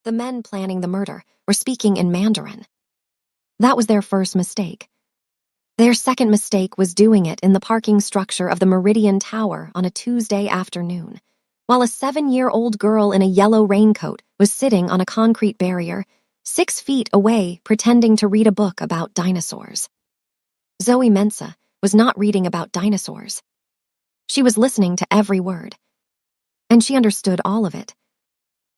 The men planning the murder were speaking in Mandarin. That was their first mistake. Their second mistake was doing it in the parking structure of the Meridian Tower on a Tuesday afternoon, while a 7-year-old girl in a yellow raincoat was sitting on a concrete barrier 6 feet away pretending to read a book about dinosaurs. Zoe Mensah was not reading about dinosaurs. She was listening to every word. And she understood all of it.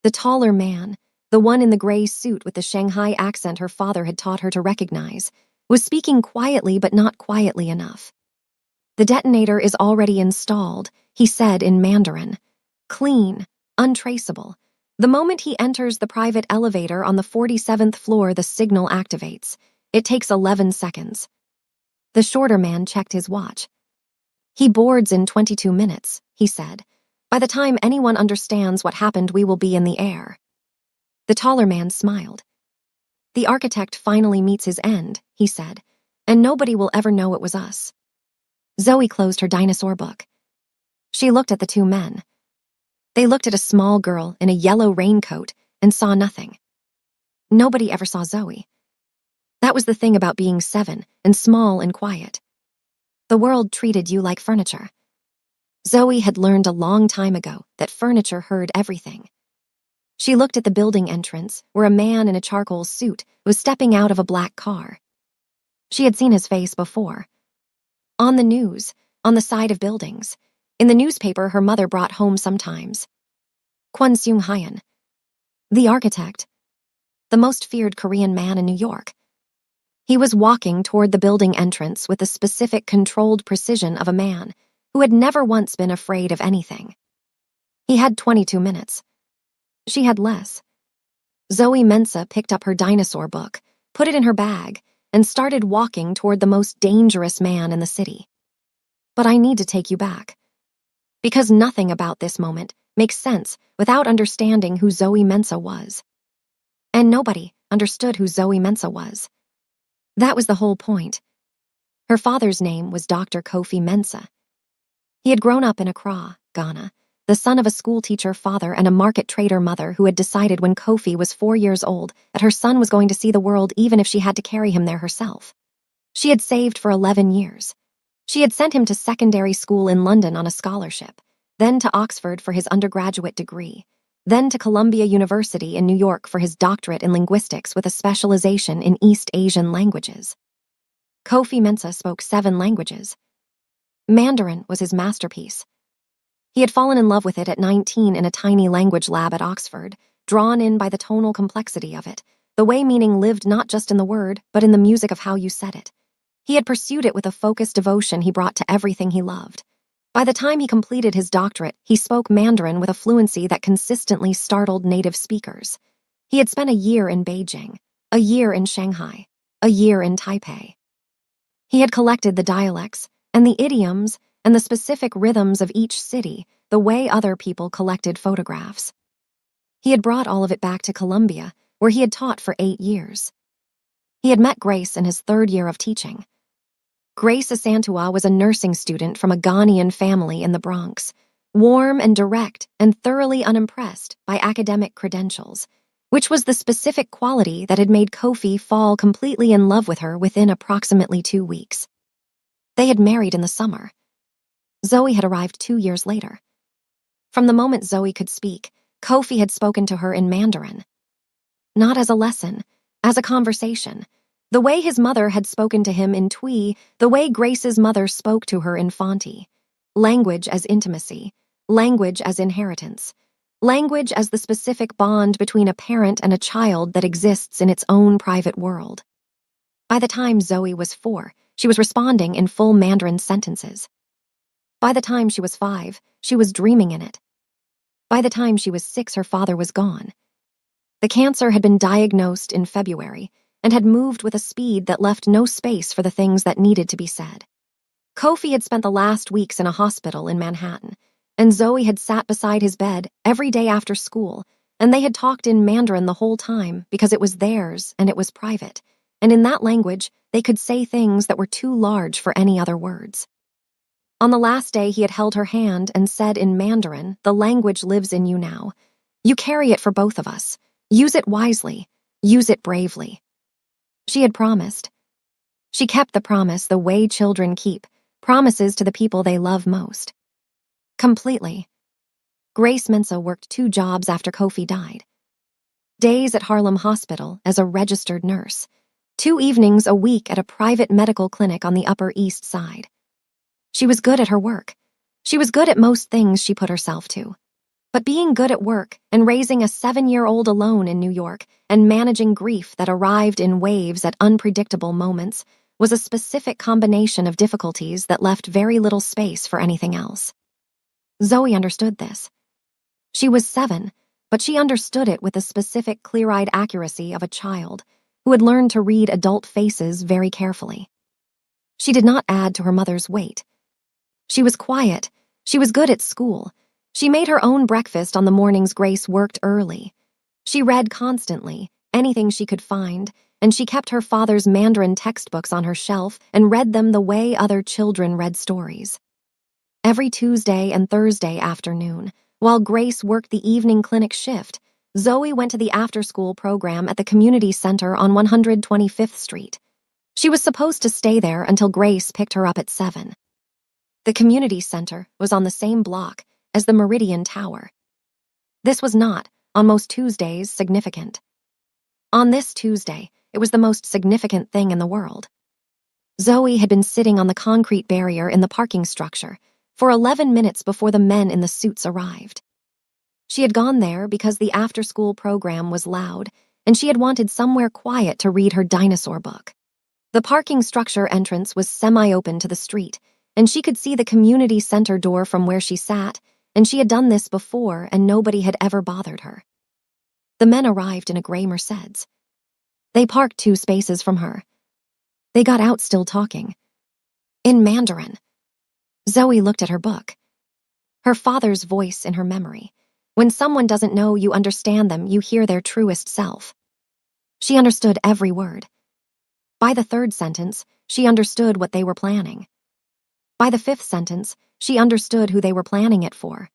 The taller man, the one in the gray suit with the Shanghai accent her father had taught her to recognize, was speaking quietly but not quietly enough. "The detonator is already installed," he said in Mandarin. "Clean, untraceable. The moment he enters the private elevator on the 47th floor, the signal activates. It takes 11 seconds. The shorter man checked his watch. "He boards in 22 minutes, he said. "By the time anyone understands what happened, we will be in the air." The taller man smiled. "The architect finally meets his end," he said, "and nobody will ever know it was us." Zoe closed her dinosaur book. She looked at the two men. They looked at a small girl in a yellow raincoat and saw nothing. Nobody ever saw Zoe. That was the thing about being 7 and small and quiet. The world treated you like furniture. Zoe had learned a long time ago that furniture heard everything. She looked at the building entrance where a man in a charcoal suit was stepping out of a black car. She had seen his face before. On the news, on the side of buildings, in the newspaper her mother brought home sometimes. Kwon Seung-hyun, the architect, the most feared Korean man in New York. He was walking toward the building entrance with the specific controlled precision of a man who had never once been afraid of anything. He had 22 minutes. She had less. Zoe Mensah picked up her dinosaur book, put it in her bag, and started walking toward the most dangerous man in the city. But I need to take you back. Because nothing about this moment makes sense without understanding who Zoe Mensah was. And nobody understood who Zoe Mensah was. That was the whole point. Her father's name was Dr. Kofi Mensah. He had grown up in Accra, Ghana, the son of a schoolteacher father and a market trader mother who had decided when Kofi was 4 years old that her son was going to see the world even if she had to carry him there herself. She had saved for 11 years. She had sent him to secondary school in London on a scholarship, then to Oxford for his undergraduate degree, then to Columbia University in New York for his doctorate in linguistics with a specialization in East Asian languages. Kofi Mensah spoke 7 languages. Mandarin was his masterpiece. He had fallen in love with it at 19 in a tiny language lab at Oxford, drawn in by the tonal complexity of it, the way meaning lived not just in the word, but in the music of how you said it. He had pursued it with a focused devotion he brought to everything he loved. By the time he completed his doctorate, he spoke Mandarin with a fluency that consistently startled native speakers. He had spent a year in Beijing, a year in Shanghai, a year in Taipei. He had collected the dialects and the idioms and the specific rhythms of each city the way other people collected photographs. He had brought all of it back to Columbia, where he had taught for 8 years. He had met Grace in his 3rd year of teaching. Grace Asantua was a nursing student from a Ghanaian family in the Bronx, warm and direct and thoroughly unimpressed by academic credentials, which was the specific quality that had made Kofi fall completely in love with her within approximately 2 weeks. They had married in the summer. Zoe had arrived 2 years later. From the moment Zoe could speak, Kofi had spoken to her in Mandarin. Not as a lesson, as a conversation. The way his mother had spoken to him in Twi, the way Grace's mother spoke to her in Fonty. Language as intimacy, language as inheritance, language as the specific bond between a parent and a child that exists in its own private world. By the time Zoe was 4, she was responding in full Mandarin sentences. By the time she was 5, she was dreaming in it. By the time she was 6, her father was gone. The cancer had been diagnosed in February and had moved with a speed that left no space for the things that needed to be said. Kofi had spent the last weeks in a hospital in Manhattan, and Zoe had sat beside his bed every day after school, and they had talked in Mandarin the whole time because it was theirs and it was private, and in that language they could say things that were too large for any other words. On the last day he had held her hand and said in Mandarin, "The language lives in you now. You carry it for both of us. Use it wisely. Use it bravely. She had promised. She kept the promise the way children keep promises to the people they love most. Completely. Grace Mensah worked 2 jobs after Kofi died. Days at Harlem Hospital as a registered nurse, 2 evenings a week at a private medical clinic on the Upper East Side. She was good at her work. She was good at most things she put herself to. But being good at work and raising a 7-year-old alone in New York and managing grief that arrived in waves at unpredictable moments was a specific combination of difficulties that left very little space for anything else. Zoe understood this. She was 7, but she understood it with the specific clear-eyed accuracy of a child who had learned to read adult faces very carefully. She did not add to her mother's weight. She was quiet. She was good at school. She made her own breakfast on the mornings Grace worked early. She read constantly, anything she could find, and she kept her father's Mandarin textbooks on her shelf and read them the way other children read stories. Every Tuesday and Thursday afternoon, while Grace worked the evening clinic shift, Zoe went to the after-school program at the community center on 125th Street. She was supposed to stay there until Grace picked her up at 7. The community center was on the same block as the Meridian Tower. This was not, on most Tuesdays, significant. On this Tuesday, it was the most significant thing in the world. Zoe had been sitting on the concrete barrier in the parking structure for 11 minutes before the men in the suits arrived. She had gone there because the after-school program was loud, and she had wanted somewhere quiet to read her dinosaur book. The parking structure entrance was semi-open to the street, and she could see the community center door from where she sat, and she had done this before and nobody had ever bothered her. The men arrived in a gray Mercedes. They parked 2 spaces from her. They got out still talking. In Mandarin. Zoe looked at her book. Her father's voice in her memory. When someone doesn't know you understand them, you hear their truest self. She understood every word. By the 3rd sentence, she understood what they were planning. By the 5th sentence, she understood who they were planning it for.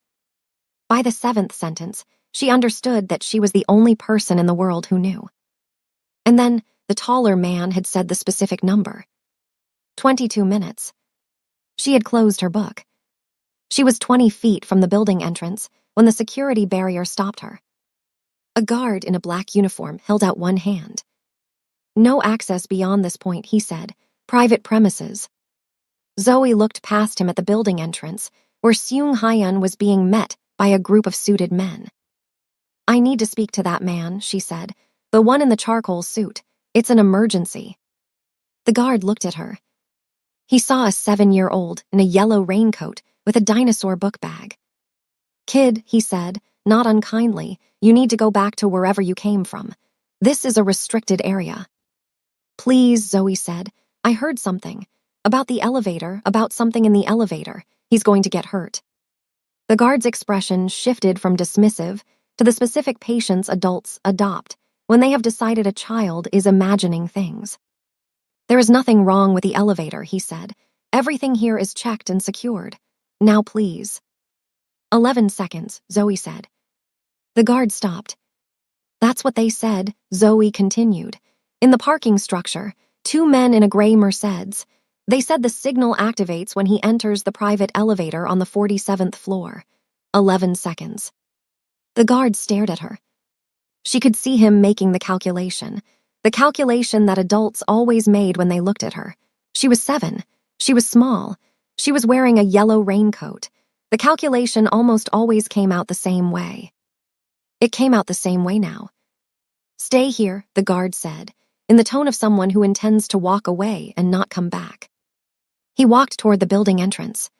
By the 7th sentence, she understood that she was the only person in the world who knew. And then the taller man had said the specific number. 22 minutes. She had closed her book. She was 20 feet from the building entrance when the security barrier stopped her. A guard in a black uniform held out one hand. No access beyond this point, he said. Private premises. Zoe looked past him at the building entrance, where Seung Hyun was being met by a group of suited men. I need to speak to that man, she said. The one in the charcoal suit. It's an emergency. The guard looked at her. He saw a 7-year-old in a yellow raincoat with a dinosaur book bag. Kid, he said, not unkindly, you need to go back to wherever you came from. This is a restricted area. Please, Zoe said. I heard something. About the elevator, about something in the elevator. He's going to get hurt. The guard's expression shifted from dismissive to the specific patience adults adopt when they have decided a child is imagining things. There is nothing wrong with the elevator, he said. Everything here is checked and secured. Now please. 11 seconds, Zoe said. The guard stopped. That's what they said, Zoe continued. In the parking structure, 2 men in a gray Mercedes. They said the signal activates when he enters the private elevator on the 47th floor. 11 seconds. The guard stared at her. She could see him making the calculation that adults always made when they looked at her. She was 7. She was small. She was wearing a yellow raincoat. The calculation almost always came out the same way. It came out the same way now. Stay here, the guard said, in the tone of someone who intends to walk away and not come back. He walked toward the building entrance.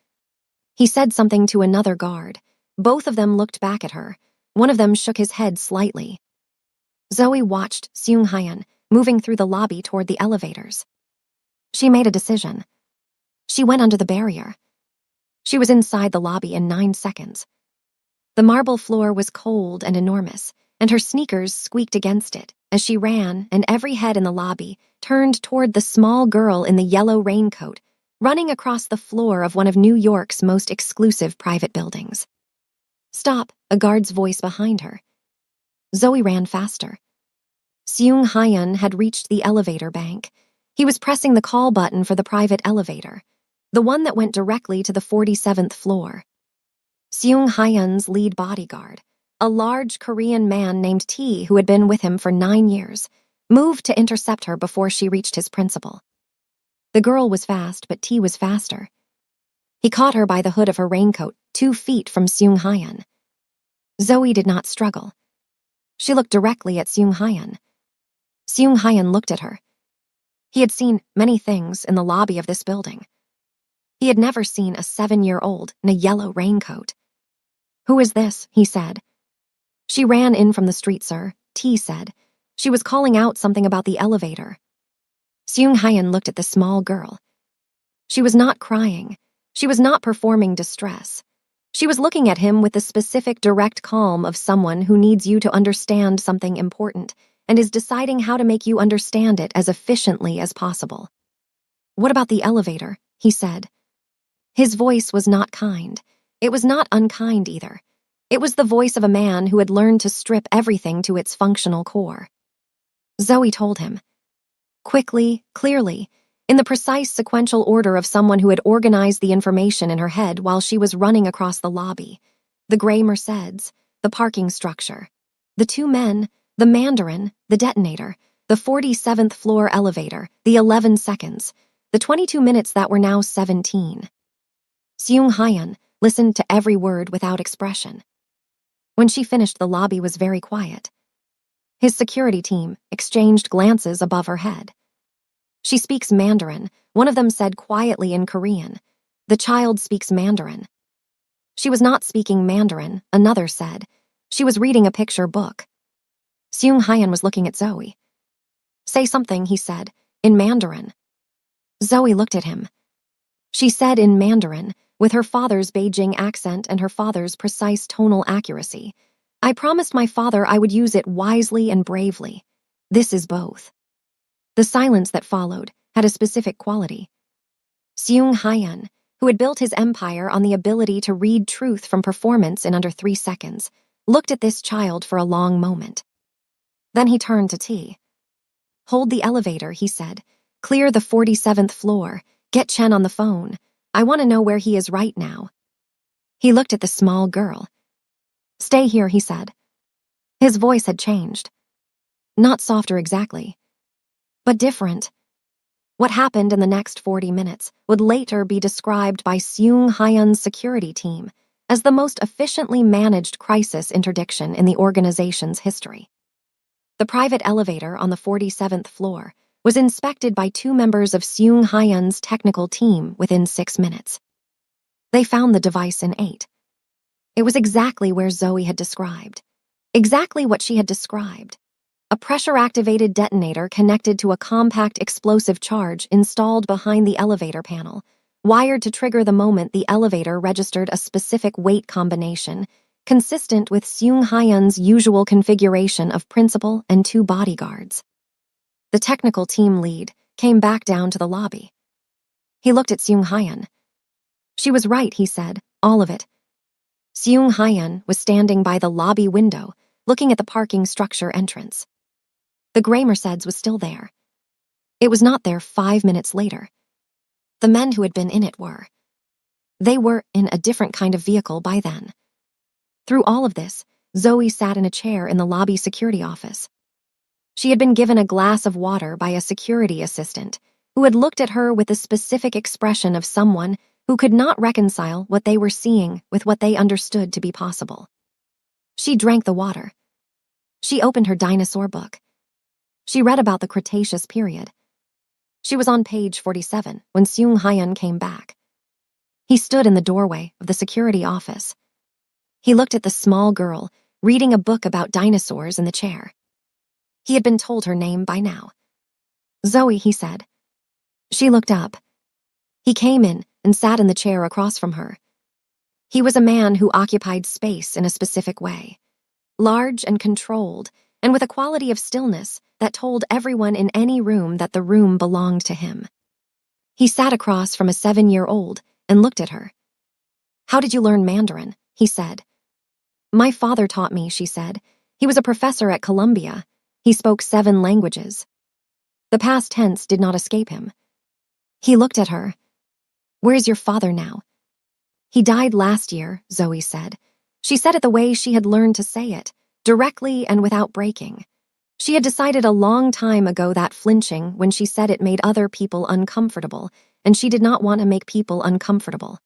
He said something to another guard. Both of them looked back at her. One of them shook his head slightly. Zoe watched Seung Hyun moving through the lobby toward the elevators. She made a decision. She went under the barrier. She was inside the lobby in 9 seconds. The marble floor was cold and enormous, and her sneakers squeaked against it as she ran, and every head in the lobby turned toward the small girl in the yellow raincoat running across the floor of one of New York's most exclusive private buildings. Stop, a guard's voice behind her. Zoe ran faster. Seung Hyun had reached the elevator bank. He was pressing the call button for the private elevator, the one that went directly to the 47th floor. Seung Hyun's lead bodyguard, a large Korean man named T who had been with him for 9 years, moved to intercept her before she reached his principal. The girl was fast, but T was faster. He caught her by the hood of her raincoat, 2 feet from Seung Hyun. Zoe did not struggle. She looked directly at Seung Hyun. Seung Hyun looked at her. He had seen many things in the lobby of this building. He had never seen a 7-year-old in a yellow raincoat. "Who is this?" he said. "She ran in from the street, sir," T said. "She was calling out something about the elevator." Seung Hyun looked at the small girl. She was not crying. She was not performing distress. She was looking at him with the specific direct calm of someone who needs you to understand something important and is deciding how to make you understand it as efficiently as possible. "What about the elevator?" he said. His voice was not kind. It was not unkind either. It was the voice of a man who had learned to strip everything to its functional core. Zoe told him. Quickly, clearly, in the precise sequential order of someone who had organized the information in her head while she was running across the lobby. The gray Mercedes, the parking structure, the 2 men, the Mandarin, the detonator, the 47th floor elevator, the 11 seconds, the 22 minutes that were now 17. Seung Hyun listened to every word without expression. When she finished, the lobby was very quiet. His security team exchanged glances above her head. "She speaks Mandarin," one of them said quietly in Korean. "The child speaks Mandarin." "She was not speaking Mandarin," another said. "She was reading a picture book." Seung Hyun was looking at Zoe. "Say something," he said, "in Mandarin." Zoe looked at him. She said in Mandarin, with her father's Beijing accent and her father's precise tonal accuracy, "I promised my father I would use it wisely and bravely. This is both." The silence that followed had a specific quality. Seung Hyun, who had built his empire on the ability to read truth from performance in under 3 seconds, looked at this child for a long moment. Then he turned to T. "Hold the elevator," he said. "Clear the 47th floor. Get Chen on the phone. I want to know where he is right now." He looked at the small girl. "Stay here," he said. His voice had changed. Not softer exactly, but different. What happened in the next 40 minutes would later be described by Seung Hyun's security team as the most efficiently managed crisis interdiction in the organization's history. The private elevator on the 47th floor was inspected by 2 members of Seung Hyun's technical team within 6 minutes. They found the device in 8. It was exactly where Zoe had described. Exactly what she had described. A pressure-activated detonator connected to a compact explosive charge installed behind the elevator panel, wired to trigger the moment the elevator registered a specific weight combination, consistent with Seung Hyun's usual configuration of principal and 2 bodyguards. The technical team lead came back down to the lobby. He looked at Seung Hyun. "She was right," he said, "all of it." Seung Hyun was standing by the lobby window, looking at the parking structure entrance. The gray Mercedes was still there. It was not there 5 minutes later. The men who had been in it were. They were in a different kind of vehicle by then. Through all of this, Zoe sat in a chair in the lobby security office. She had been given a glass of water by a security assistant who had looked at her with the specific expression of someone who could not reconcile what they were seeing with what they understood to be possible. She drank the water. She opened her dinosaur book. She read about the Cretaceous period. She was on page 47 when Seung Hyun came back. He stood in the doorway of the security office. He looked at the small girl reading a book about dinosaurs in the chair. He had been told her name by now. "Zoe," he said. She looked up. He came in and sat in the chair across from her. He was a man who occupied space in a specific way, large and controlled, and with a quality of stillness that told everyone in any room that the room belonged to him. He sat across from a 7-year-old and looked at her. "How did you learn Mandarin?" he said. "My father taught me," she said. He was a professor at Columbia. He spoke 7 languages. The past tense did not escape him. He looked at her. "Where's your father now?" "He died last year," Zoe said. She said it the way she had learned to say it, directly and without breaking. She had decided a long time ago that flinching when she said it made other people uncomfortable, and she did not want to make people uncomfortable.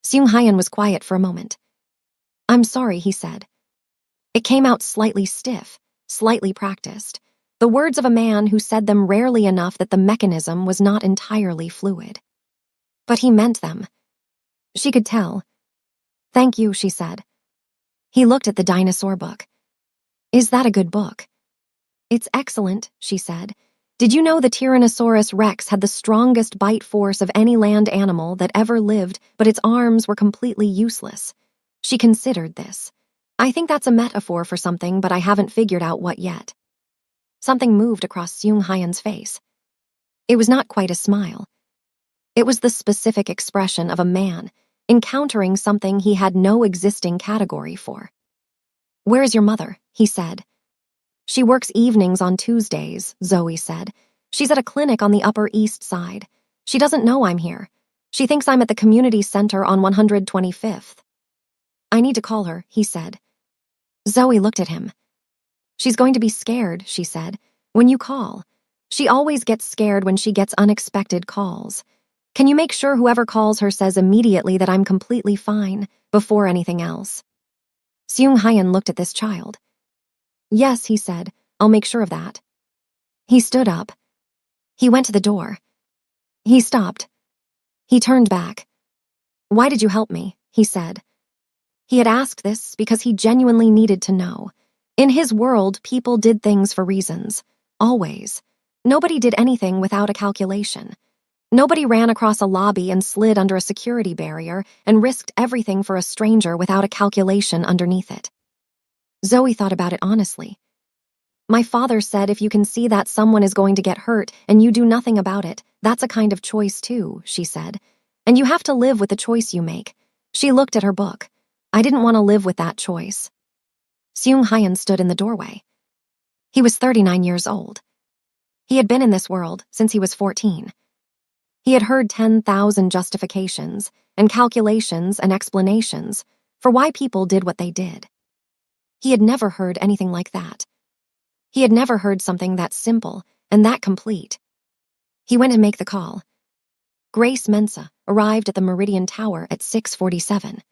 Seung-hyeon was quiet for a moment. "I'm sorry," he said. It came out slightly stiff, slightly practiced, the words of a man who said them rarely enough that the mechanism was not entirely fluid. But he meant them. She could tell. "Thank you," she said. He looked at the dinosaur book. "Is that a good book?" "It's excellent," she said. "Did you know the Tyrannosaurus rex had the strongest bite force of any land animal that ever lived, but its arms were completely useless?" She considered this. "I think that's a metaphor for something, but I haven't figured out what yet." Something moved across Seung-hyeon's face. It was not quite a smile. It was the specific expression of a man encountering something he had no existing category for. "Where is your mother?" he said. "She works evenings on Tuesdays," Zoe said. "She's at a clinic on the Upper East Side. She doesn't know I'm here. She thinks I'm at the community center on 125th. "I need to call her," he said. Zoe looked at him. "She's going to be scared," she said, "when you call. She always gets scared when she gets unexpected calls. Can you make sure whoever calls her says immediately that I'm completely fine, before anything else?" Seung-hyeon looked at this child. "Yes," he said, "I'll make sure of that." He stood up. He went to the door. He stopped. He turned back. "Why did you help me?" he said. He had asked this because he genuinely needed to know. In his world, people did things for reasons. Always. Nobody did anything without a calculation. Nobody ran across a lobby and slid under a security barrier and risked everything for a stranger without a calculation underneath it. Zoe thought about it honestly. "My father said if you can see that someone is going to get hurt and you do nothing about it, that's a kind of choice too," she said. "And you have to live with the choice you make." She looked at her book. "I didn't want to live with that choice." Seung-hyeon stood in the doorway. He was 39 years old. He had been in this world since he was 14. He had heard 10,000 justifications and calculations and explanations for why people did what they did. He had never heard anything like that. He had never heard something that simple and that complete. He went to make the call. Grace Mensa arrived at the Meridian Tower at 6:47.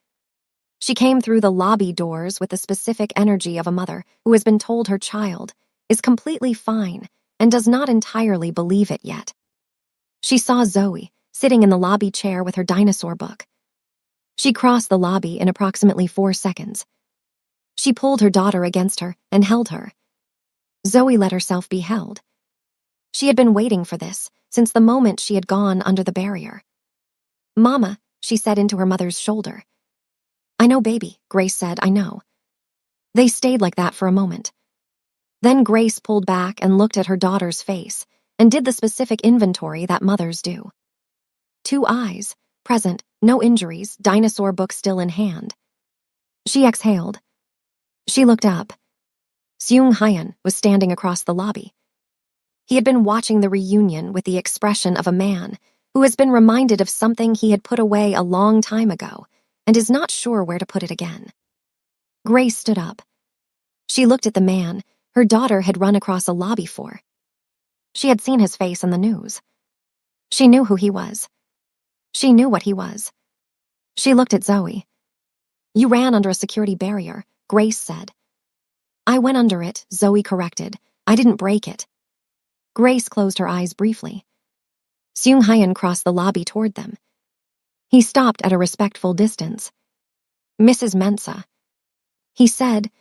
She came through the lobby doors with the specific energy of a mother who has been told her child is completely fine and does not entirely believe it yet. She saw Zoe sitting in the lobby chair with her dinosaur book. She crossed the lobby in approximately 4 seconds. She pulled her daughter against her and held her. Zoe let herself be held. She had been waiting for this since the moment she had gone under the barrier. "Mama," she said into her mother's shoulder. "I know, baby," Grace said, "I know." They stayed like that for a moment. Then Grace pulled back and looked at her daughter's face and did the specific inventory that mothers do. 2 eyes, present, no injuries, dinosaur book still in hand. She exhaled. She looked up. Seung-hyeon was standing across the lobby. He had been watching the reunion with the expression of a man who has been reminded of something he had put away a long time ago and is not sure where to put it again. Grace stood up. She looked at the man her daughter had run across a lobby for. She had seen his face on the news. She knew who he was. She knew what he was. She looked at Zoe. "You ran under a security barrier," Grace said. "I went under it," Zoe corrected. "I didn't break it." Grace closed her eyes briefly. Seung-hyeon crossed the lobby toward them. He stopped at a respectful distance. "Mrs. Mensa." He said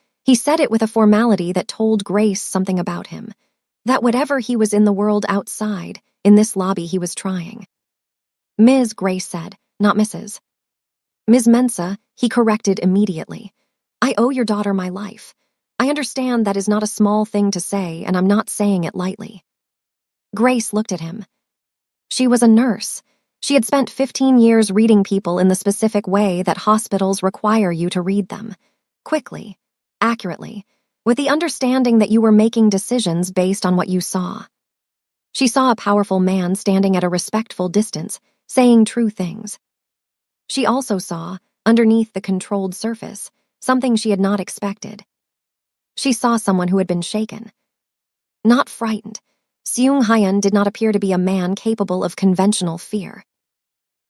it with a formality that told Grace something about him, that whatever he was in the world outside, in this lobby he was trying. "Ms." Grace said, not Mrs. "Ms. Mensa," he corrected immediately. "I owe your daughter my life. I understand that is not a small thing to say, and I'm not saying it lightly." Grace looked at him. She was a nurse. She had spent 15 years reading people in the specific way that hospitals require you to read them. Quickly, accurately, with the understanding that you were making decisions based on what you saw. She saw a powerful man standing at a respectful distance, saying true things. She also saw, underneath the controlled surface, something she had not expected. She saw someone who had been shaken. Not frightened, Seung-hyun did not appear to be a man capable of conventional fear.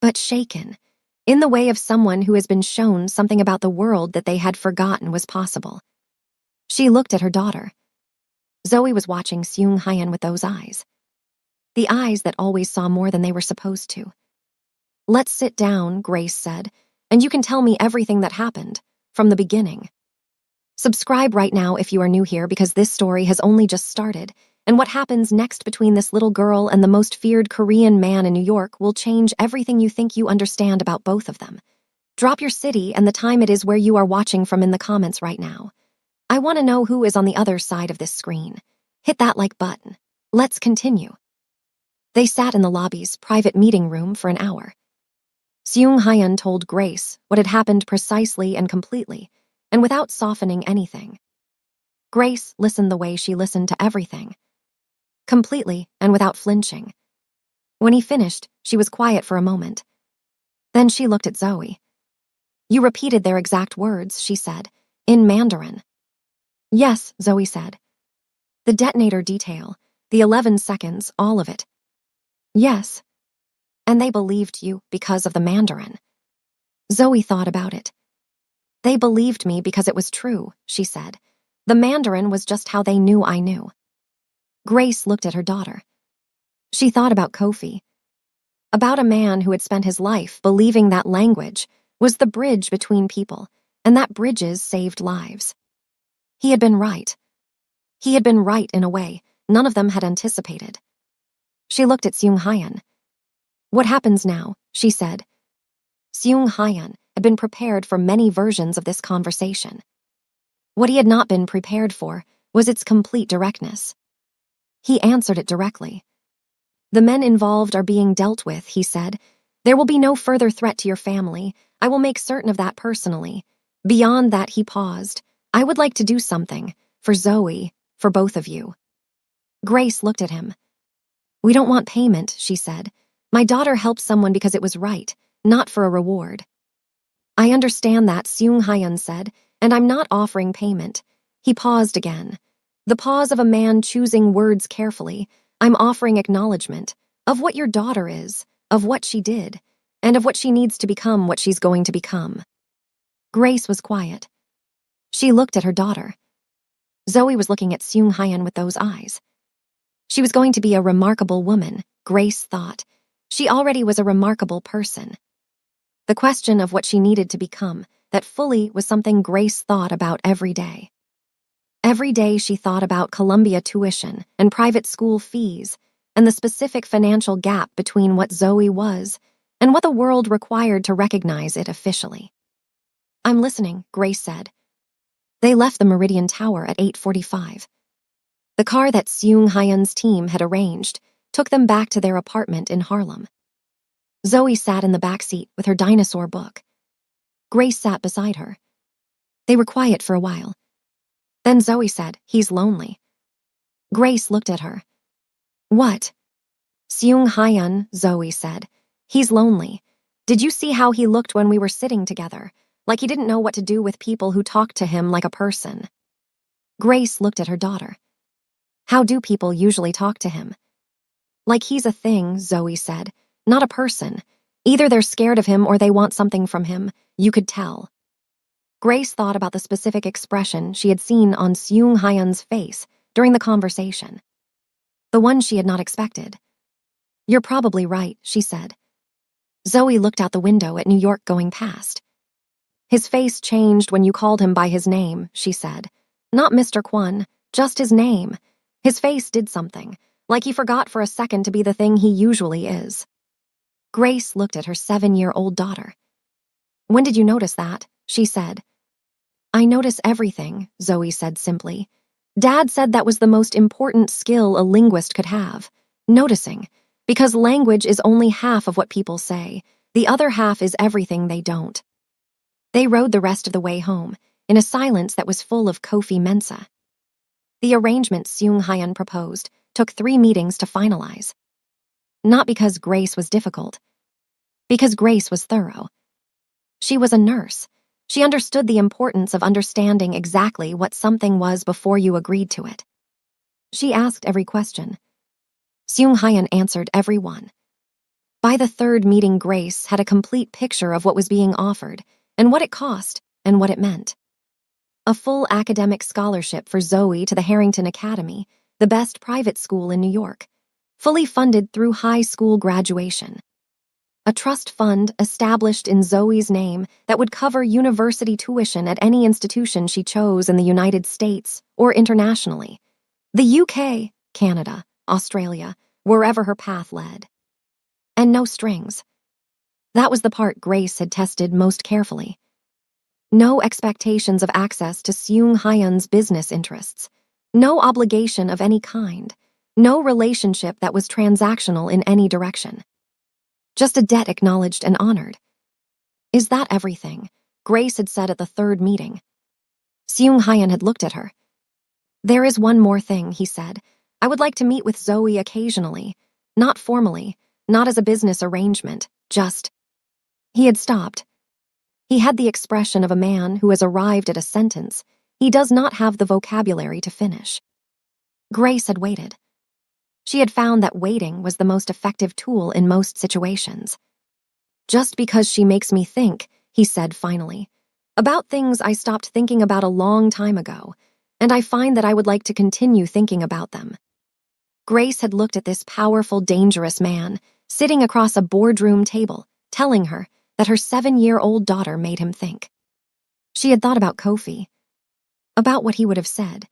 But shaken, in the way of someone who has been shown something about the world that they had forgotten was possible. She looked at her daughter. Zoe was watching Seung-hyun with those eyes. The eyes that always saw more than they were supposed to. "Let's sit down," Grace said, "and you can tell me everything that happened, from the beginning." Subscribe right now if you are new here because this story has only just started, and what happens next between this little girl and the most feared Korean man in New York will change everything you think you understand about both of them. Drop your city and the time it is where you are watching from in the comments right now. I want to know who is on the other side of this screen. Hit that like button. Let's continue. They sat in the lobby's private meeting room for an hour. Seung-hyun told Grace what had happened precisely and completely, and without softening anything. Grace listened the way she listened to everything. Completely and without flinching. When he finished, she was quiet for a moment. Then she looked at Zoe. "You repeated their exact words," she said, in Mandarin. "Yes," Zoe said. "The detonator detail, the 11 seconds, all of it." "Yes." "And they believed you because of the Mandarin." Zoe thought about it. "They believed me because it was true," she said. "The Mandarin was just how they knew I knew." Grace looked at her daughter. She thought about Kofi. About a man who had spent his life believing that language was the bridge between people, and that bridges saved lives. He had been right. He had been right in a way none of them had anticipated. She looked at Seung-hyun. "What happens now?" she said. Seung-hyun had been prepared for many versions of this conversation. What he had not been prepared for was its complete directness. He answered it directly. "The men involved are being dealt with," he said. "There will be no further threat to your family. I will make certain of that personally. Beyond that," he paused, "I would like to do something, for Zoe, for both of you." Grace looked at him. "We don't want payment," she said. "My daughter helped someone because it was right, not for a reward." "I understand that," Seung-hyun said, "and I'm not offering payment." He paused again. The pause of a man choosing words carefully. "I'm offering acknowledgement of what your daughter is, of what she did, and of what she needs to become what she's going to become." Grace was quiet. She looked at her daughter. Zoe was looking at Seung-hyun with those eyes. She was going to be a remarkable woman, Grace thought. She already was a remarkable person. The question of what she needed to become, that fully was something Grace thought about every day. Every day she thought about Columbia tuition and private school fees and the specific financial gap between what Zoe was and what the world required to recognize it officially. "I'm listening," Grace said. They left the Meridian Tower at 8:45. The car that Seung-hyun's team had arranged took them back to their apartment in Harlem. Zoe sat in the back seat with her dinosaur book. Grace sat beside her. They were quiet for a while. Then Zoe said, "He's lonely." Grace looked at her. "What?" "Seung-hyun," Zoe said. "He's lonely. Did you see how he looked when we were sitting together? Like he didn't know what to do with people who talked to him like a person." Grace looked at her daughter. "How do people usually talk to him?" "Like he's a thing," Zoe said, "not a person. Either they're scared of him or they want something from him. You could tell." Grace thought about the specific expression she had seen on Seung-hyun's face during the conversation. The one she had not expected. "You're probably right," she said. Zoe looked out the window at New York going past. "His face changed when you called him by his name," she said. "Not Mr. Kwon, just his name. His face did something, like he forgot for a second to be the thing he usually is." Grace looked at her 7-year-old daughter. "When did you notice that?" she said. "I notice everything," Zoe said simply. "Dad said that was the most important skill a linguist could have, noticing, because language is only half of what people say. The other half is everything they don't." They rode the rest of the way home, in a silence that was full of Kofi Mensa. The arrangement Seung-hyun proposed took 3 meetings to finalize. Not because Grace was difficult, because Grace was thorough. She was a nurse. She understood the importance of understanding exactly what something was before you agreed to it. She asked every question. Seung-hyun answered every one. By the 3rd meeting, Grace had a complete picture of what was being offered, and what it cost, and what it meant. A full academic scholarship for Zoe to the Harrington Academy, the best private school in New York, fully funded through high school graduation. A trust fund established in Zoe's name that would cover university tuition at any institution she chose in the United States or internationally. The UK, Canada, Australia, wherever her path led. And no strings. That was the part Grace had tested most carefully. No expectations of access to Seung-hyun's business interests. No obligation of any kind. No relationship that was transactional in any direction. Just a debt acknowledged and honored. Is that everything? Grace had said at the 3rd meeting. Seung-hyun had looked at her. There is one more thing, he said. I would like to meet with Zoe occasionally. Not formally, not as a business arrangement, just... He had stopped. He had the expression of a man who has arrived at a sentence he does not have the vocabulary to finish. Grace had waited. She had found that waiting was the most effective tool in most situations. Just because she makes me think, he said finally, about things I stopped thinking about a long time ago, and I find that I would like to continue thinking about them. Grace had looked at this powerful, dangerous man, sitting across a boardroom table, telling her that her 7-year-old daughter made him think. She had thought about Kofi, about what he would have said,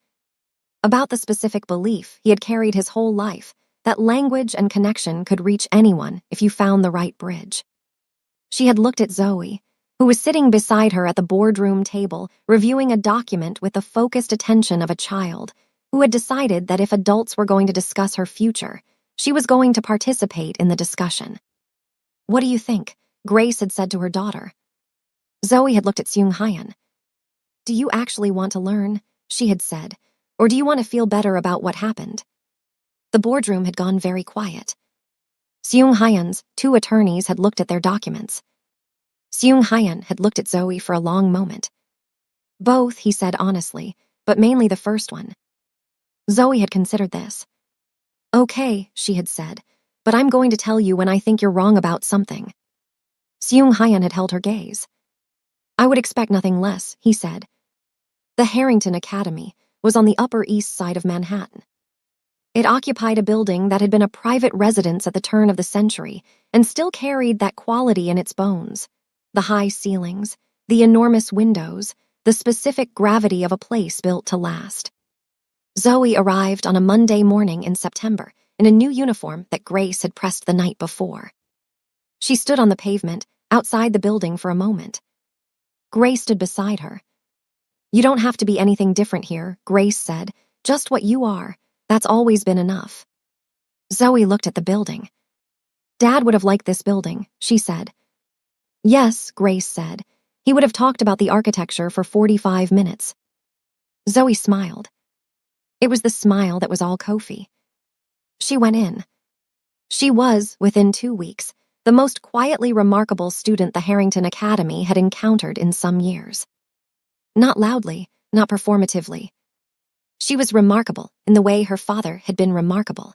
about the specific belief he had carried his whole life, that language and connection could reach anyone if you found the right bridge. She had looked at Zoe, who was sitting beside her at the boardroom table, reviewing a document with the focused attention of a child, who had decided that if adults were going to discuss her future, she was going to participate in the discussion. What do you think? Grace had said to her daughter. Zoe had looked at Seung-hyun. Do you actually want to learn? She had said. Or do you want to feel better about what happened? The boardroom had gone very quiet. Seung-hyun's 2 attorneys had looked at their documents. Seung-hyun had looked at Zoe for a long moment. Both, he said honestly, but mainly the first one. Zoe had considered this. Okay, she had said, but I'm going to tell you when I think you're wrong about something. Seung-hyun had held her gaze. I would expect nothing less, he said. The Harrington Academy was on the Upper East Side of Manhattan. It occupied a building that had been a private residence at the turn of the century and still carried that quality in its bones. The high ceilings, the enormous windows, the specific gravity of a place built to last. Zoe arrived on a Monday morning in September in a new uniform that Grace had pressed the night before. She stood on the pavement outside the building for a moment. Grace stood beside her. You don't have to be anything different here, Grace said. Just what you are. That's always been enough. Zoe looked at the building. Dad would have liked this building, she said. Yes, Grace said. He would have talked about the architecture for 45 minutes. Zoe smiled. It was the smile that was all Kofi. She went in. She was, within 2 weeks, the most quietly remarkable student the Harrington Academy had encountered in some years. Not loudly, not performatively. She was remarkable in the way her father had been remarkable.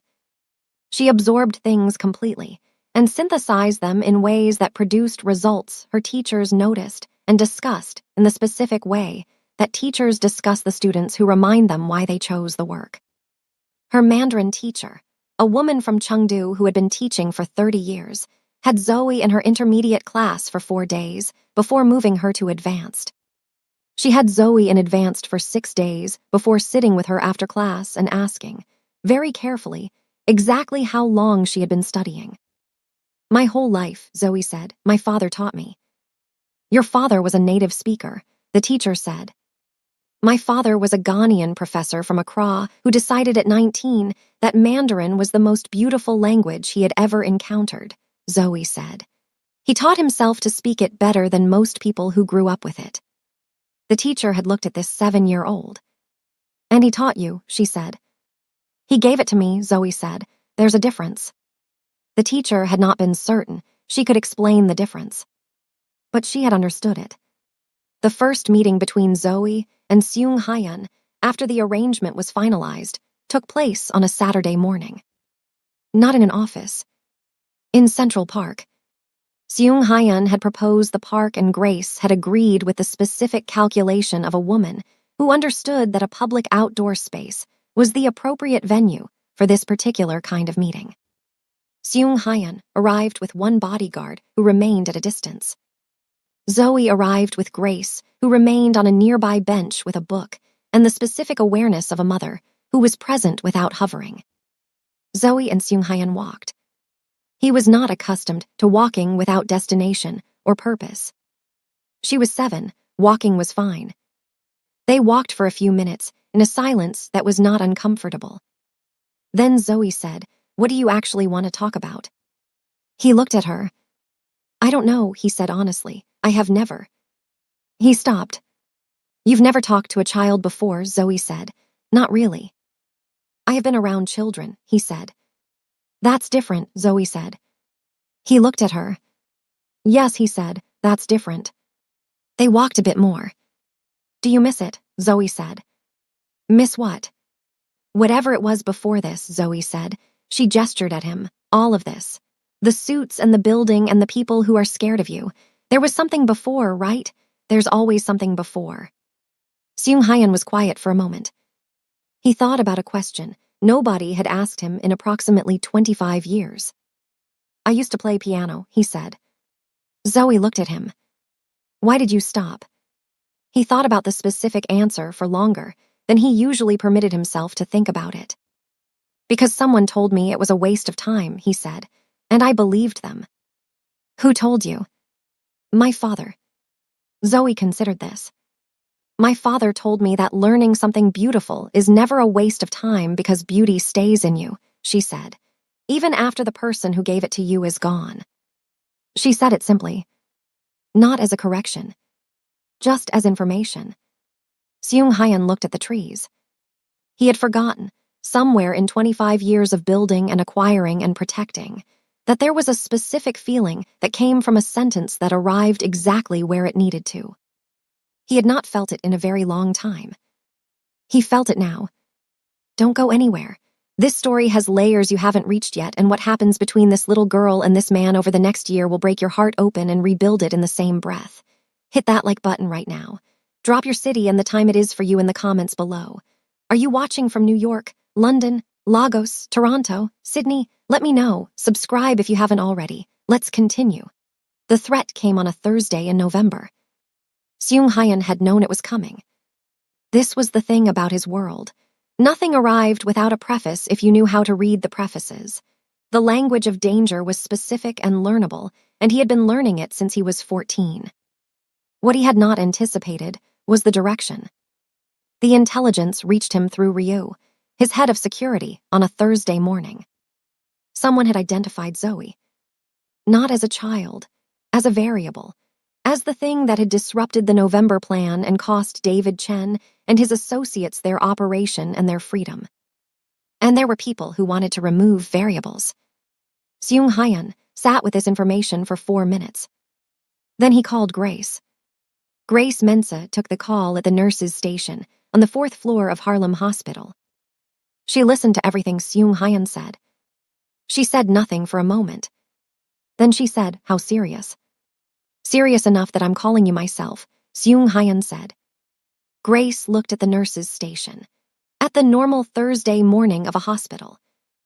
She absorbed things completely and synthesized them in ways that produced results her teachers noticed and discussed in the specific way that teachers discuss the students who remind them why they chose the work. Her Mandarin teacher, a woman from Chengdu who had been teaching for 30 years, had Zoe in her intermediate class for 4 days before moving her to advanced. She had Zoe in advanced for 6 days before sitting with her after class and asking, very carefully, exactly how long she had been studying. My whole life, Zoe said, my father taught me. Your father was a native speaker, the teacher said. My father was a Ghanaian professor from Accra who decided at 19 that Mandarin was the most beautiful language he had ever encountered, Zoe said. He taught himself to speak it better than most people who grew up with it. The teacher had looked at this 7-year-old. And he taught you, she said. He gave it to me, Zoe said. There's a difference. The teacher had not been certain she could explain the difference. But she had understood it. The first meeting between Zoe and Seung Hyun, after the arrangement was finalized, took place on a Saturday morning. Not in an office. In Central Park. Seung Hyun had proposed the park and Grace had agreed with the specific calculation of a woman who understood that a public outdoor space was the appropriate venue for this particular kind of meeting. Seung Hyun arrived with one bodyguard who remained at a distance. Zoe arrived with Grace, who remained on a nearby bench with a book and the specific awareness of a mother who was present without hovering. Zoe and Seung Hyun walked. He was not accustomed to walking without destination or purpose. She was 7, walking was fine. They walked for a few minutes in a silence that was not uncomfortable. Then Zoe said, "What do you actually want to talk about?" He looked at her. "I don't know," he said honestly. "I have never." He stopped. "You've never talked to a child before," Zoe said. "Not really." "I have been around children," he said. "That's different," Zoe said. He looked at her. "Yes," he said, "that's different." They walked a bit more. "Do you miss it?" Zoe said. "Miss what?" "Whatever it was before this," Zoe said. She gestured at him. "All of this. The suits and the building and the people who are scared of you. There was something before, right? There's always something before." Seung Hyun was quiet for a moment. He thought about a question nobody had asked him in approximately 25 years. "I used to play piano," he said. Zoe looked at him. "Why did you stop?" He thought about the specific answer for longer than he usually permitted himself to think about it. "Because someone told me it was a waste of time," he said, "and I believed them." "Who told you?" "My father." Zoe considered this. "My father told me that learning something beautiful is never a waste of time because beauty stays in you," she said, "even after the person who gave it to you is gone." She said it simply. Not as a correction. Just as information. Seung Hyun looked at the trees. He had forgotten, somewhere in 25 years of building and acquiring and protecting, that there was a specific feeling that came from a sentence that arrived exactly where it needed to. He had not felt it in a very long time. He felt it now. Don't go anywhere. This story has layers you haven't reached yet, and what happens between this little girl and this man over the next year will break your heart open and rebuild it in the same breath. Hit that like button right now. Drop your city and the time it is for you in the comments below. Are you watching from New York, London, Lagos, Toronto, Sydney? Let me know. Subscribe if you haven't already. Let's continue. The threat came on a Thursday in November. Seung Hyun had known it was coming. This was the thing about his world. Nothing arrived without a preface if you knew how to read the prefaces. The language of danger was specific and learnable, and he had been learning it since he was 14. What he had not anticipated was the direction. The intelligence reached him through Ryu, his head of security, on a Thursday morning. Someone had identified Zoe. Not as a child, as a variable, as the thing that had disrupted the November plan and cost David Chen and his associates their operation and their freedom. And there were people who wanted to remove variables. Seung Hyun sat with this information for 4 minutes. Then he called Grace. Grace Mensa took the call at the nurses' station on the 4th floor of Harlem Hospital. She listened to everything Seung Hyun said. She said nothing for a moment. Then she said, "How serious?" "Serious enough that I'm calling you myself," Seung Hyun said. Grace looked at the nurses' station, at the normal Thursday morning of a hospital,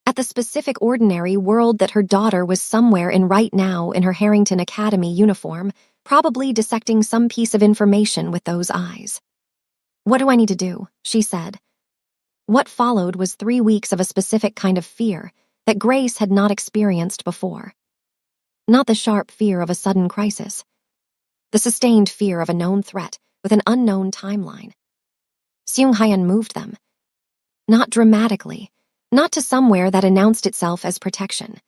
at the specific ordinary world that her daughter was somewhere in right now in her Harrington Academy uniform, probably dissecting some piece of information with those eyes. "What do I need to do?" she said. What followed was 3 weeks of a specific kind of fear that Grace had not experienced before. Not the sharp fear of a sudden crisis. The sustained fear of a known threat with an unknown timeline. Seung Hyun moved them. Not dramatically, not to somewhere that announced itself as protection.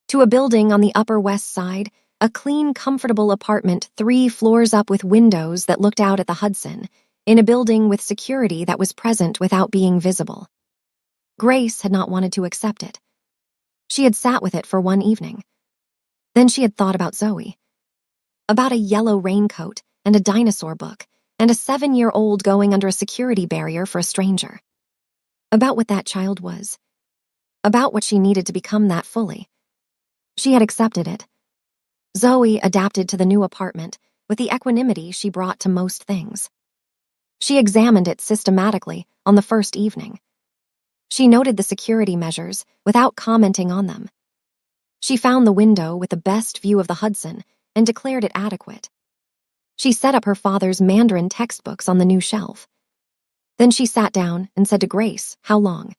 To a building on the Upper West Side, a clean, comfortable apartment 3 floors up with windows that looked out at the Hudson, in a building with security that was present without being visible. Grace had not wanted to accept it. She had sat with it for one evening. Then she had thought about Zoe. About a yellow raincoat and a dinosaur book and a 7-year-old going under a security barrier for a stranger. About what that child was. About what she needed to become that fully. She had accepted it. Zoe adapted to the new apartment with the equanimity she brought to most things. She examined it systematically on the first evening. She noted the security measures without commenting on them. She found the window with the best view of the Hudson and declared it adequate. She set up her father's Mandarin textbooks on the new shelf. Then she sat down and said to Grace, "How long?"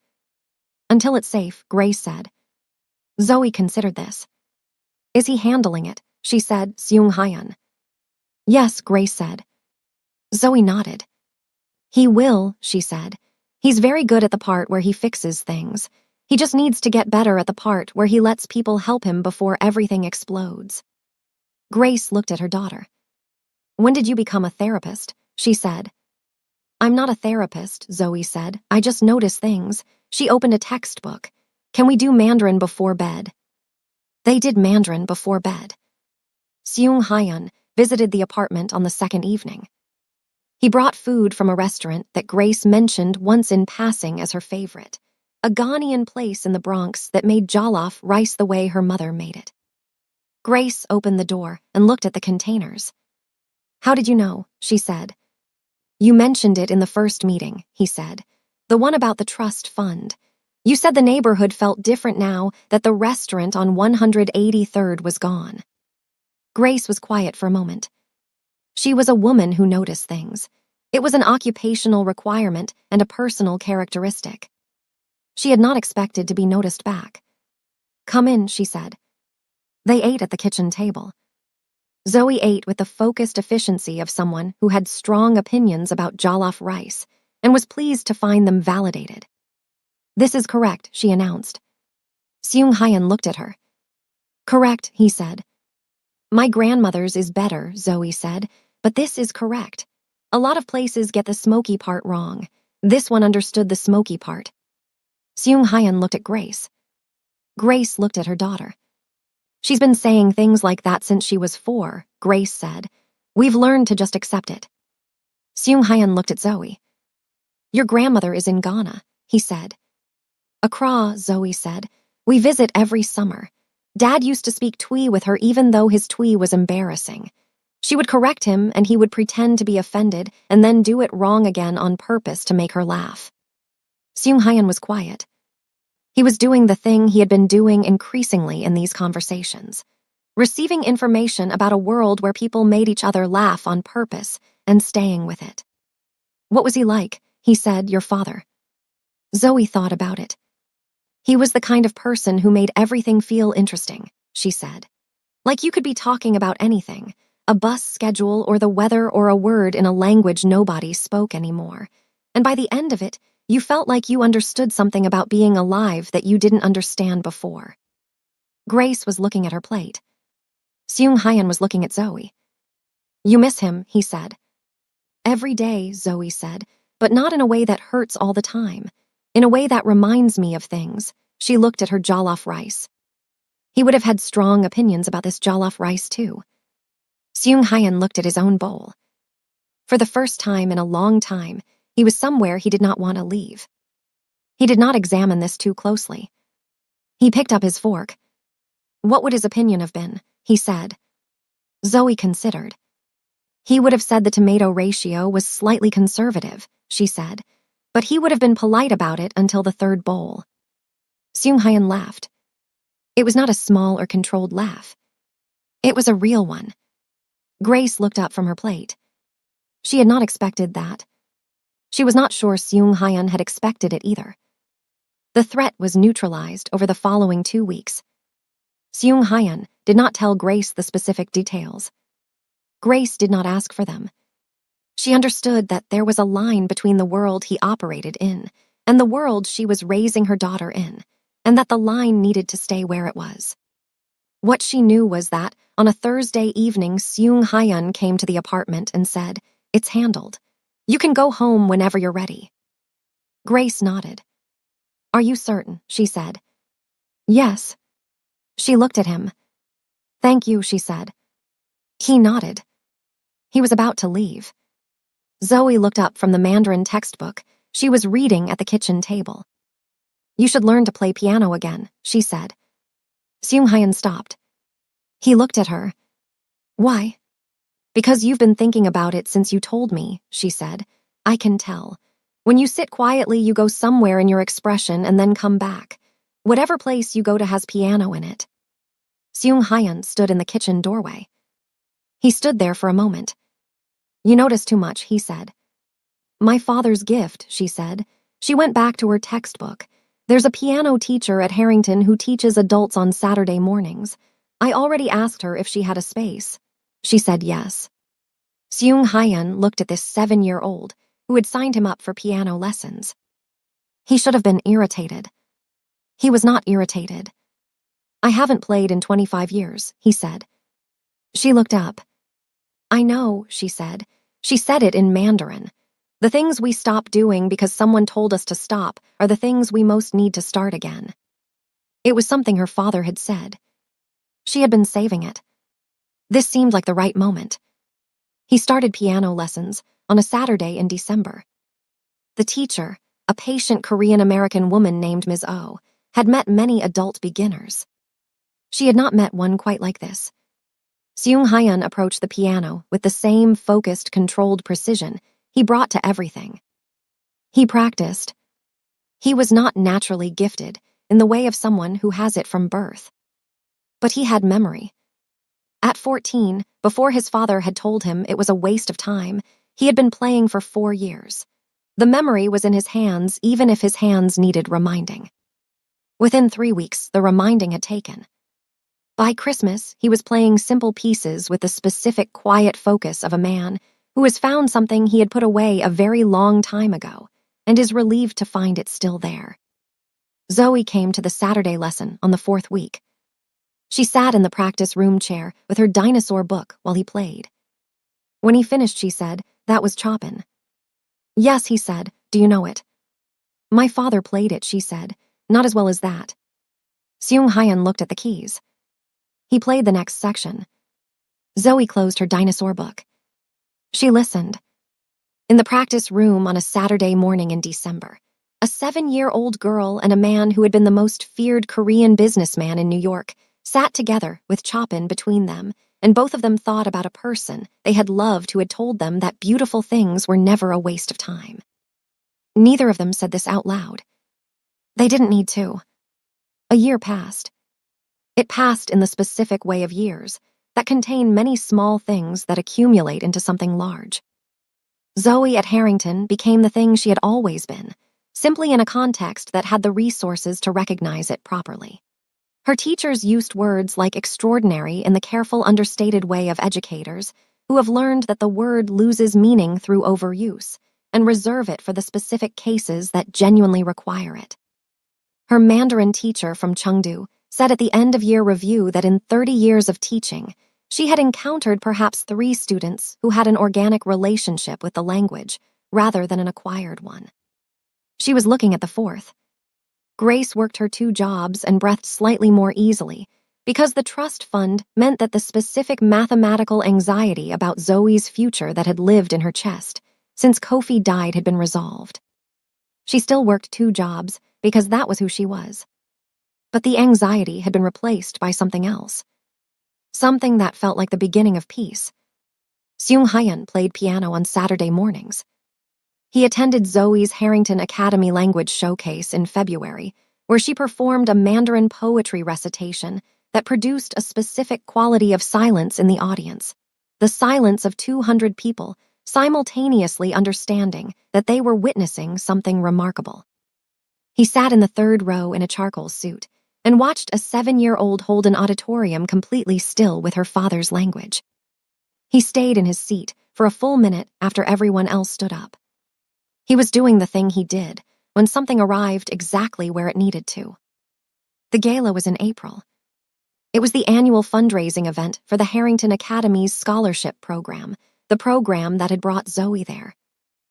"Until it's safe," Grace said. Zoe considered this. "Is he handling it?" she said, Seung Hyun. "Yes," Grace said. Zoe nodded. "He will," she said. "He's very good at the part where he fixes things. He just needs to get better at the part where he lets people help him before everything explodes." Grace looked at her daughter. "When did you become a therapist?" she said. "I'm not a therapist," Zoe said. "I just notice things." She opened a textbook. "Can we do Mandarin before bed?" They did Mandarin before bed. Seung Hyun visited the apartment on the second evening. He brought food from a restaurant that Grace mentioned once in passing as her favorite, a Ghanaian place in the Bronx that made jollof rice the way her mother made it. Grace opened the door and looked at the containers. "How did you know?" she said. "You mentioned it in the first meeting," he said. "The one about the trust fund. You said the neighborhood felt different now that the restaurant on 183rd was gone." Grace was quiet for a moment. She was a woman who noticed things. It was an occupational requirement and a personal characteristic. She had not expected to be noticed back. "Come in," she said. They ate at the kitchen table. Zoe ate with the focused efficiency of someone who had strong opinions about jollof rice and was pleased to find them validated. "This is correct," she announced. Seung Hyun looked at her. "Correct," he said. "My grandmother's is better," Zoe said, "but this is correct. A lot of places get the smoky part wrong. This one understood the smoky part." Seung Hyun looked at Grace. Grace looked at her daughter. "She's been saying things like that since she was 4, Grace said. "We've learned to just accept it." Seung Hyun looked at Zoe. "Your grandmother is in Ghana," he said. "Accra," Zoe said. "We visit every summer. Dad used to speak Twi with her even though his Twi was embarrassing. She would correct him and he would pretend to be offended and then do it wrong again on purpose to make her laugh." Seung Hyun was quiet. He was doing the thing he had been doing increasingly in these conversations, receiving information about a world where people made each other laugh on purpose and staying with it. "What was he like?" he said, "your father." Zoe thought about it. "He was the kind of person who made everything feel interesting," she said. "Like you could be talking about anything, a bus schedule or the weather or a word in a language nobody spoke anymore. And by the end of it, you felt like you understood something about being alive that you didn't understand before." Grace was looking at her plate. Seung Hyun was looking at Zoe. "You miss him," he said. "Every day," Zoe said, "but not in a way that hurts all the time. In a way that reminds me of things." She looked at her jollof rice. He would have had strong opinions about this jollof rice, too. Seung Hyun looked at his own bowl. For the first time in a long time, he was somewhere he did not want to leave. He did not examine this too closely. He picked up his fork. "What would his opinion have been?" he said. Zoe considered. "He would have said the tomato ratio was slightly conservative," she said, "but he would have been polite about it until the third bowl." Seung Hyun laughed. It was not a small or controlled laugh. It was a real one. Grace looked up from her plate. She had not expected that. She was not sure Seung Hyun had expected it either. The threat was neutralized over the following 2 weeks. Seung Hyun did not tell Grace the specific details. Grace did not ask for them. She understood that there was a line between the world he operated in and the world she was raising her daughter in, and that the line needed to stay where it was. What she knew was that on a Thursday evening, Seung Hyun came to the apartment and said, "It's handled." You can go home whenever you're ready. Grace nodded. Are you certain? She said. Yes. She looked at him. Thank you, she said. He nodded. He was about to leave. Zoe looked up from the Mandarin textbook she was reading at the kitchen table. You should learn to play piano again, she said. Seung-hyun stopped. He looked at her. Why? Because you've been thinking about it since you told me, she said. I can tell. When you sit quietly, you go somewhere in your expression and then come back. Whatever place you go to has piano in it. Seung-hyun stood in the kitchen doorway. He stood there for a moment. You notice too much, he said. My father's gift, she said. She went back to her textbook. There's a piano teacher at Harrington who teaches adults on Saturday mornings. I already asked her if she had a space. She said yes. Seung-hyun looked at this 7-year-old who had signed him up for piano lessons. He should have been irritated. He was not irritated. I haven't played in 25 years, he said. She looked up. I know, she said. She said it in Mandarin. The things we stop doing because someone told us to stop are the things we most need to start again. It was something her father had said. She had been saving it. This seemed like the right moment. He started piano lessons on a Saturday in December. The teacher, a patient Korean-American woman named Ms. O, had met many adult beginners. She had not met one quite like this. Seung-hyun approached the piano with the same focused, controlled precision he brought to everything. He practiced. He was not naturally gifted in the way of someone who has it from birth. But he had memory. At 14, before his father had told him it was a waste of time, he had been playing for 4 years. The memory was in his hands, even if his hands needed reminding. Within 3 weeks, the reminding had taken. By Christmas, he was playing simple pieces with the specific, quiet focus of a man who has found something he had put away a very long time ago and is relieved to find it still there. Zoe came to the Saturday lesson on the 4th week. She sat in the practice room chair with her dinosaur book while he played. When he finished, she said, that was Chopin. Yes, he said, do you know it? My father played it, she said, not as well as that. Seung-hyun looked at the keys. He played the next section. Zoe closed her dinosaur book. She listened. In the practice room on a Saturday morning in December, a 7-year-old girl and a man who had been the most feared Korean businessman in New York sat together with Chopin between them, and both of them thought about a person they had loved who had told them that beautiful things were never a waste of time. Neither of them said this out loud. They didn't need to. A year passed. It passed in the specific way of years that contain many small things that accumulate into something large. Zoe at Harrington became the thing she had always been, simply in a context that had the resources to recognize it properly. Her teachers used words like extraordinary in the careful, understated way of educators who have learned that the word loses meaning through overuse and reserve it for the specific cases that genuinely require it. Her Mandarin teacher from Chengdu said at the end of year review that in 30 years of teaching, she had encountered perhaps 3 students who had an organic relationship with the language rather than an acquired one. She was looking at the 4th. Grace worked her 2 jobs and breathed slightly more easily because the trust fund meant that the specific mathematical anxiety about Zoe's future that had lived in her chest since Kofi died had been resolved. She still worked 2 jobs because that was who she was. But the anxiety had been replaced by something else. Something that felt like the beginning of peace. Seung-hyun played piano on Saturday mornings. He attended Zoe's Harrington Academy Language Showcase in February, where she performed a Mandarin poetry recitation that produced a specific quality of silence in the audience, the silence of 200 people simultaneously understanding that they were witnessing something remarkable. He sat in the 3rd row in a charcoal suit and watched a 7-year-old hold an auditorium completely still with her father's language. He stayed in his seat for a full minute after everyone else stood up. He was doing the thing he did when something arrived exactly where it needed to. The gala was in April. It was the annual fundraising event for the Harrington Academy's scholarship program, the program that had brought Zoe there.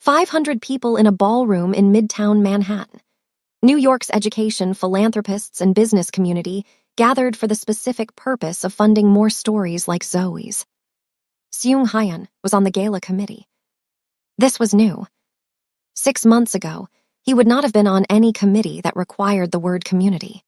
500 people in a ballroom in Midtown Manhattan. New York's education, philanthropists, and business community gathered for the specific purpose of funding more stories like Zoe's. Seung Hyun was on the gala committee. This was new. 6 months ago, he would not have been on any committee that required the word community.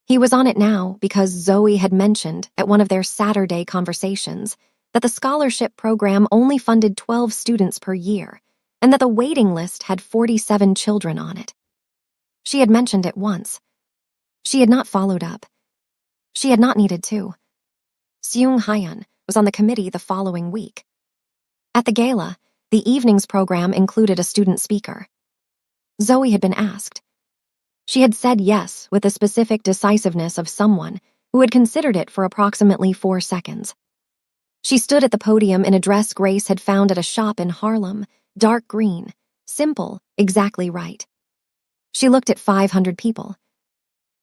He was on it now because Zoe had mentioned at one of their Saturday conversations that the scholarship program only funded 12 students per year and that the waiting list had 47 children on it. She had mentioned it once. She had not followed up. She had not needed to. Seung Hyun was on the committee the following week. At the gala, the evening's program included a student speaker. Zoe had been asked. She had said yes with the specific decisiveness of someone who had considered it for approximately 4 seconds. She stood at the podium in a dress Grace had found at a shop in Harlem, dark green, simple, exactly right. She looked at 500 people.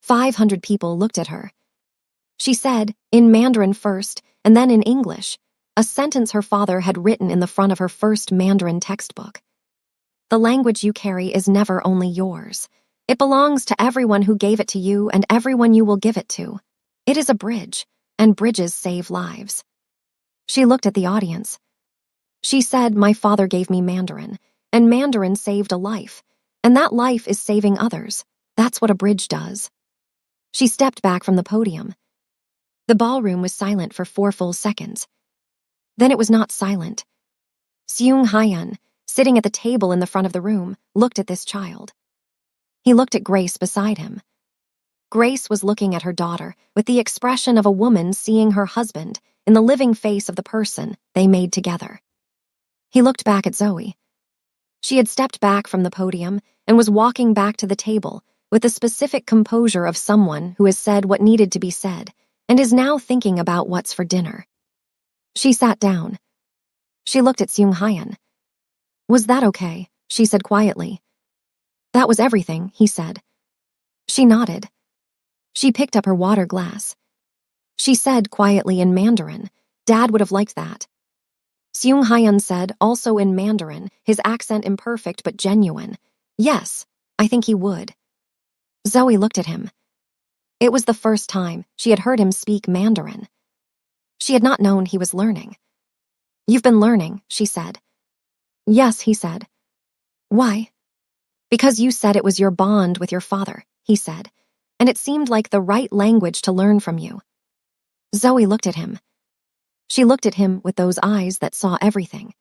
500 people looked at her. She said, in Mandarin first, and then in English, a sentence her father had written in the front of her first Mandarin textbook. The language you carry is never only yours. It belongs to everyone who gave it to you and everyone you will give it to. It is a bridge, and bridges save lives. She looked at the audience. She said, my father gave me Mandarin, and Mandarin saved a life, and that life is saving others. That's what a bridge does. She stepped back from the podium. The ballroom was silent for 4 full seconds. Then it was not silent. Seung Hyun, sitting at the table in the front of the room, looked at this child. He looked at Grace beside him. Grace was looking at her daughter with the expression of a woman seeing her husband in the living face of the person they made together. He looked back at Zoe. She had stepped back from the podium and was walking back to the table with the specific composure of someone who has said what needed to be said and is now thinking about what's for dinner. She sat down. She looked at Seung Hyun. Was that okay? She said quietly. That was everything, he said. She nodded. She picked up her water glass. She said quietly in Mandarin, Dad would have liked that. Seung Hyun said, also in Mandarin, his accent imperfect but genuine, yes, I think he would. Zoe looked at him. It was the first time she had heard him speak Mandarin. She had not known he was learning. You've been learning, she said. Yes, he said. Why? Because you said it was your bond with your father, he said, and it seemed like the right language to learn from you. Zoe looked at him. She looked at him with those eyes that saw everything.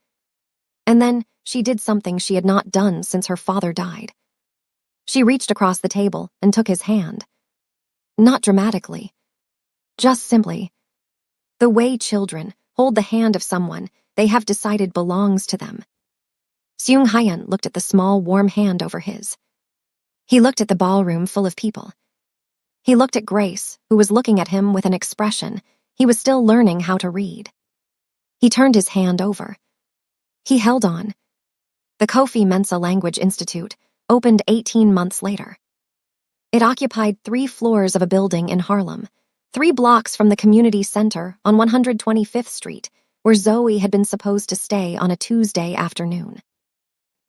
And then she did something she had not done since her father died. She reached across the table and took his hand. Not dramatically. Just simply. The way children hold the hand of someone they have decided belongs to them. Seung Hyun looked at the small, warm hand over his. He looked at the ballroom full of people. He looked at Grace, who was looking at him with an expression he was still learning how to read. He turned his hand over. He held on. The Kofi Mensa Language Institute opened 18 months later. It occupied 3 floors of a building in Harlem, 3 blocks from the community center on 125th Street, where Zoe had been supposed to stay on a Tuesday afternoon.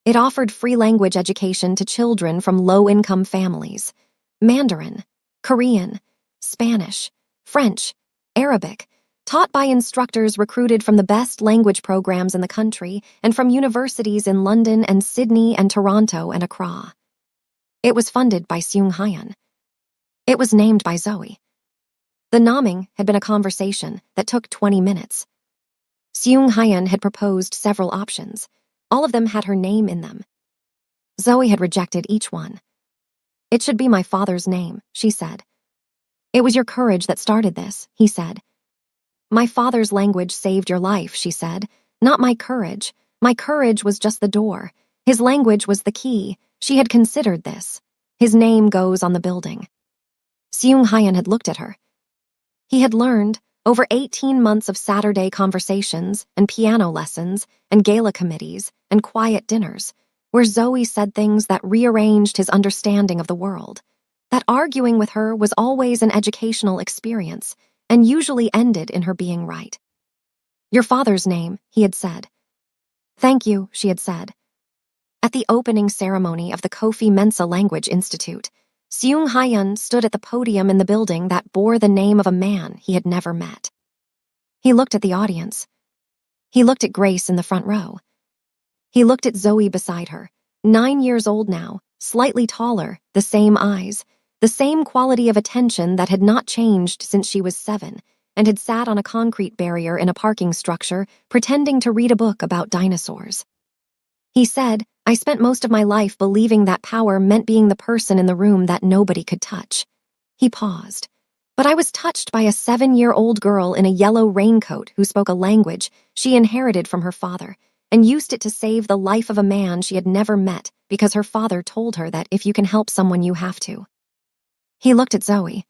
It offered free language education to children from low-income families, Mandarin, Korean, Spanish, French, Arabic, taught by instructors recruited from the best language programs in the country and from universities in London and Sydney and Toronto and Accra. It was funded by Seung Hyun. It was named by Zoe. The naming had been a conversation that took 20 minutes. Seung Hyun had proposed several options. All of them had her name in them. Zoe had rejected each one. It should be my father's name, she said. It was your courage that started this, he said. My father's language saved your life, she said. Not my courage. My courage was just the door. His language was the key. She had considered this. His name goes on the building. Seung Hyun had looked at her. He had learned, over 18 months of Saturday conversations and piano lessons and gala committees and quiet dinners, where Zoe said things that rearranged his understanding of the world, that arguing with her was always an educational experience and usually ended in her being right. Your father's name, he had said. Thank you, she had said. At the opening ceremony of the Kofi Mensa Language Institute, Seung Hyun stood at the podium in the building that bore the name of a man he had never met. He looked at the audience. He looked at Grace in the front row. He looked at Zoe beside her, 9 years old now, slightly taller, the same eyes, the same quality of attention that had not changed since she was 7, and had sat on a concrete barrier in a parking structure, pretending to read a book about dinosaurs. He said, "I spent most of my life believing that power meant being the person in the room that nobody could touch." He paused. "But I was touched by a 7-year-old girl in a yellow raincoat who spoke a language she inherited from her father, and used it to save the life of a man she had never met because her father told her that if you can help someone, you have to." He looked at Zoe.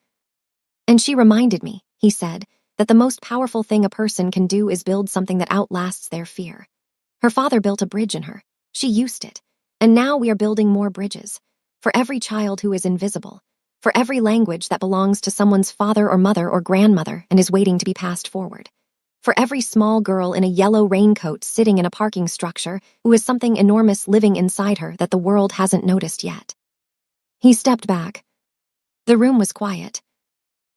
"And she reminded me," he said, "that the most powerful thing a person can do is build something that outlasts their fear. Her father built a bridge in her. She used it. And now we are building more bridges. For every child who is invisible. For every language that belongs to someone's father or mother or grandmother and is waiting to be passed forward. For every small girl in a yellow raincoat sitting in a parking structure who has something enormous living inside her that the world hasn't noticed yet." He stepped back. The room was quiet.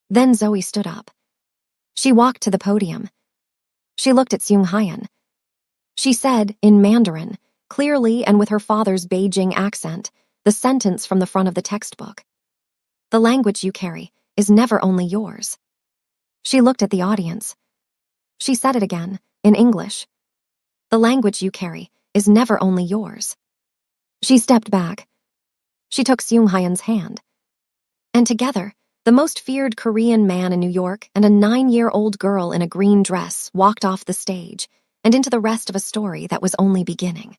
Then Zoe stood up. She walked to the podium. She looked at Seung Hyun. She said, in Mandarin, clearly and with her father's Beijing accent, the sentence from the front of the textbook. "The language you carry is never only yours." She looked at the audience. She said it again, in English. "The language you carry is never only yours." She stepped back. She took Seung Hyun's hand. And together, the most feared Korean man in New York and a 9-year-old girl in a green dress walked off the stage and into the rest of a story that was only beginning.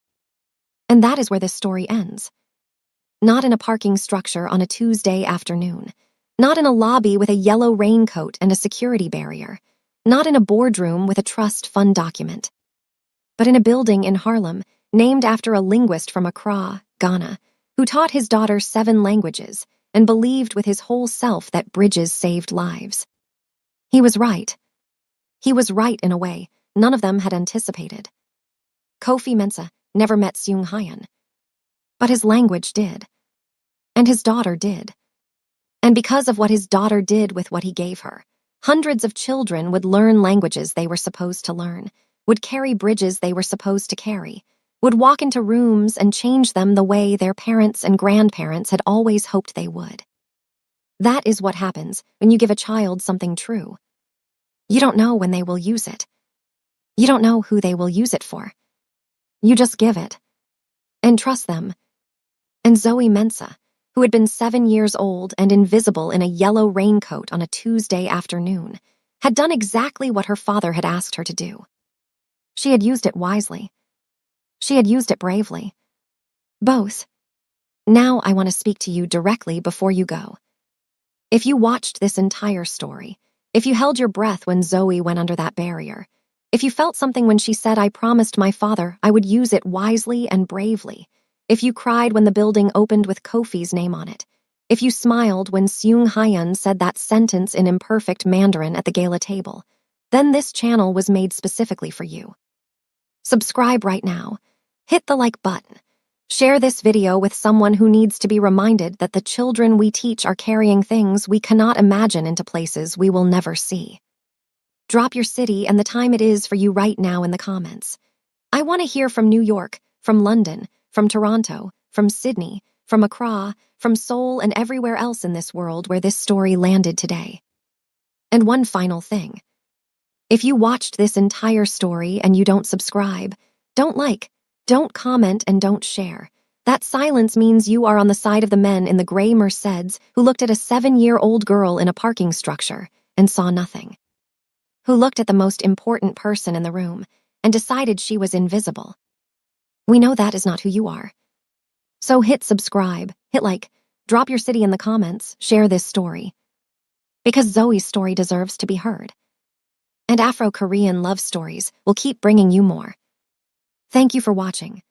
And that is where this story ends. Not in a parking structure on a Tuesday afternoon. Not in a lobby with a yellow raincoat and a security barrier. Not in a boardroom with a trust fund document. But in a building in Harlem named after a linguist from Accra, Ghana, who taught his daughter 7 languages and believed with his whole self that bridges saved lives. He was right. He was right in a way none of them had anticipated. Kofi Mensa never met Seung Hyun. But his language did. And his daughter did. And because of what his daughter did with what he gave her, hundreds of children would learn languages they were supposed to learn, would carry bridges they were supposed to carry, would walk into rooms and change them the way their parents and grandparents had always hoped they would. That is what happens when you give a child something true. You don't know when they will use it. You don't know who they will use it for. You just give it. And trust them. And Zoe Mensa, who had been 7 years old and invisible in a yellow raincoat on a Tuesday afternoon, had done exactly what her father had asked her to do. She had used it wisely. She had used it bravely. Both. Now I want to speak to you directly before you go. If you watched this entire story, if you held your breath when Zoe went under that barrier, if you felt something when she said, "I promised my father I would use it wisely and bravely," if you cried when the building opened with Kofi's name on it, if you smiled when Seung Hyun said that sentence in imperfect Mandarin at the gala table, then this channel was made specifically for you. Subscribe right now. Hit the like button. Share this video with someone who needs to be reminded that the children we teach are carrying things we cannot imagine into places we will never see. Drop your city and the time it is for you right now in the comments. I want to hear from New York, from London, from Toronto, from Sydney, from Accra, from Seoul, and everywhere else in this world where this story landed today. And one final thing. If you watched this entire story and you don't subscribe, don't like, don't comment, and don't share. That silence means you are on the side of the men in the gray Mercedes who looked at a 7-year-old girl in a parking structure and saw nothing. Who looked at the most important person in the room and decided she was invisible. We know that is not who you are. So hit subscribe, hit like, drop your city in the comments, share this story. Because Zoe's story deserves to be heard. And Afro-Korean love stories will keep bringing you more. Thank you for watching.